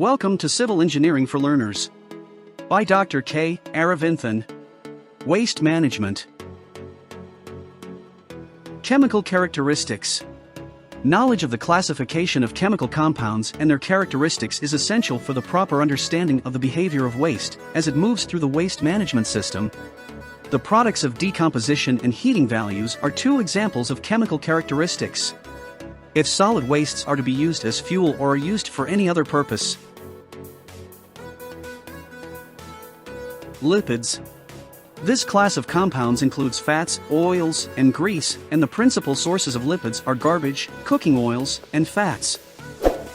Welcome to Civil Engineering for Learners. By Dr.K.Aravinthan. Waste Management. Chemical characteristics. Knowledge of the classification of chemical compounds and their characteristics is essential for the proper understanding of the behavior of waste as it moves through the waste management system. The products of decomposition and heating values are two examples of chemical characteristics. If solid wastes are to be used as fuel or are used for any other purpose. Lipids. This class of compounds includes fats, oils, and grease, and the principal sources of lipids are garbage, cooking oils, and fats.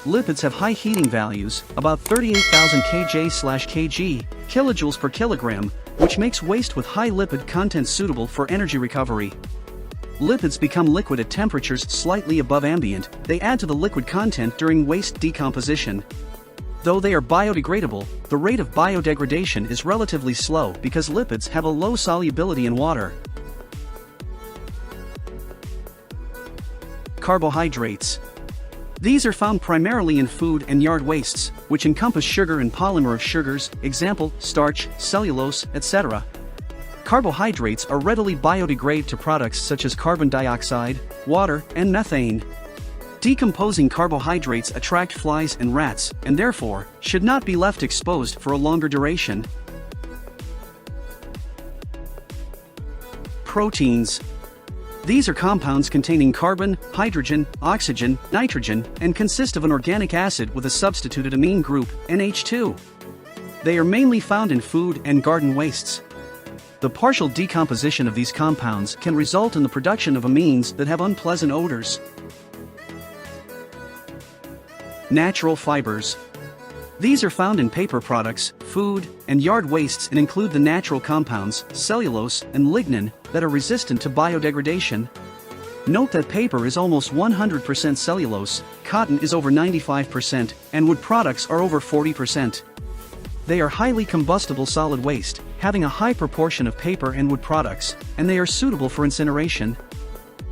Lipids have high heating values, about 38,000 kJ/kg, kilojoules per kilogram, which makes waste with high lipid content suitable for energy recovery. Lipids become liquid at temperatures slightly above ambient. They add to the liquid content during waste decomposition. Though they are biodegradable, the rate of biodegradation is relatively slow because lipids have a low solubility in water. Carbohydrates. These are found primarily in food and yard wastes, which encompass sugar and polymer of sugars, example, starch, cellulose, etc. Carbohydrates are readily biodegrade to products such as carbon dioxide, water, and methane. Decomposing carbohydrates attract flies and rats, and therefore, should not be left exposed for a longer duration. Proteins. These are compounds containing carbon, hydrogen, oxygen, nitrogen, and consist of an organic acid with a substituted amine group, NH2. They are mainly found in food and garden wastes. The partial decomposition of these compounds can result in the production of amines that have unpleasant odors. Natural fibers. These are found in paper products, food, and yard wastes and include the natural compounds, cellulose and lignin, that are resistant to biodegradation. Note that paper is almost 100% cellulose, cotton is over 95%, and wood products are over 40%. They are highly combustible solid waste, having a high proportion of paper and wood products, and they are suitable for incineration.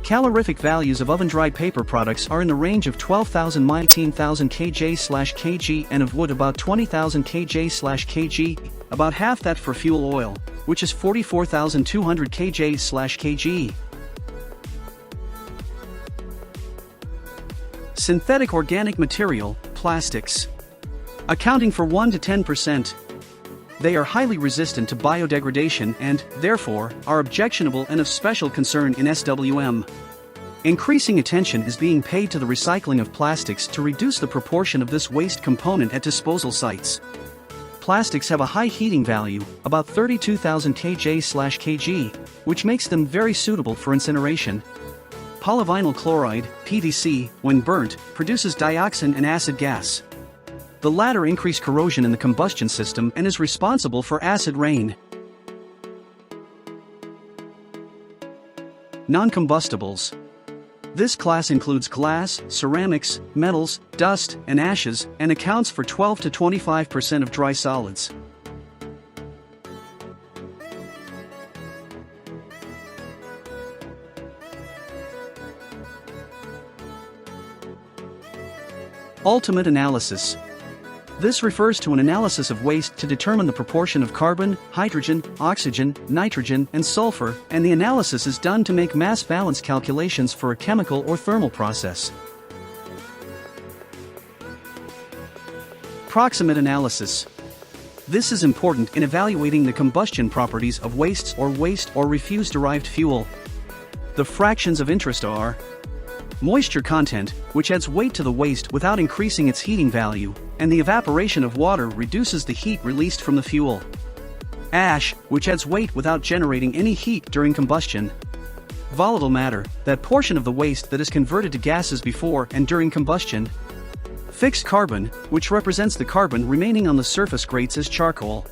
Calorific values of oven-dried paper products are in the range of 12,000 to 18,000 kJ/kg and of wood about 20,000 kJ/kg, about half that for fuel oil, which is 44,200 kJ/kg. Synthetic organic material, plastics. Accounting for 1 to 10%. They are highly resistant to biodegradation and, therefore, are objectionable and of special concern in ESSWM. Increasing attention is being paid to the recycling of plastics to reduce the proportion of this waste component at disposal sites. Plastics have a high heating value, about 32,000 kJ/kg, which makes them very suitable for incineration. Polyvinyl chloride, PVC, when burnt, produces dioxin and acid gas. The latter increase corrosion in the combustion system and is responsible for acid rain. Non-combustibles. This class includes glass, ceramics, metals, dust, and ashes, and accounts for 12 to 25% of dry solids. Ultimate analysis. This refers to an analysis of waste to determine the proportion of carbon, hydrogen, oxygen, nitrogen, and sulfur, and the analysis is done to make mass balance calculations for a chemical or thermal process. Proximate analysis. This is important in evaluating the combustion properties of wastes or waste or refuse-derived fuel. The fractions of interest are moisture content, which adds weight to the waste without increasing its heating value, and the evaporation of water reduces the heat released from the fuel. Ash, which adds weight without generating any heat during combustion. Volatile matter, that portion of the waste that is converted to gases before and during combustion. Fixed carbon, which represents the carbon remaining on the surface grates as charcoal.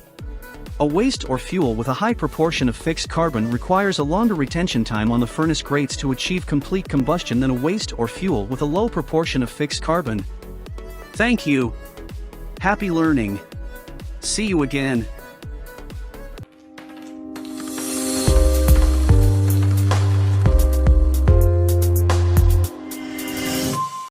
A waste or fuel with a high proportion of fixed carbon requires a longer retention time on the furnace grates to achieve complete combustion than a waste or fuel with a low proportion of fixed carbon. Thank you. Happy learning. See you again.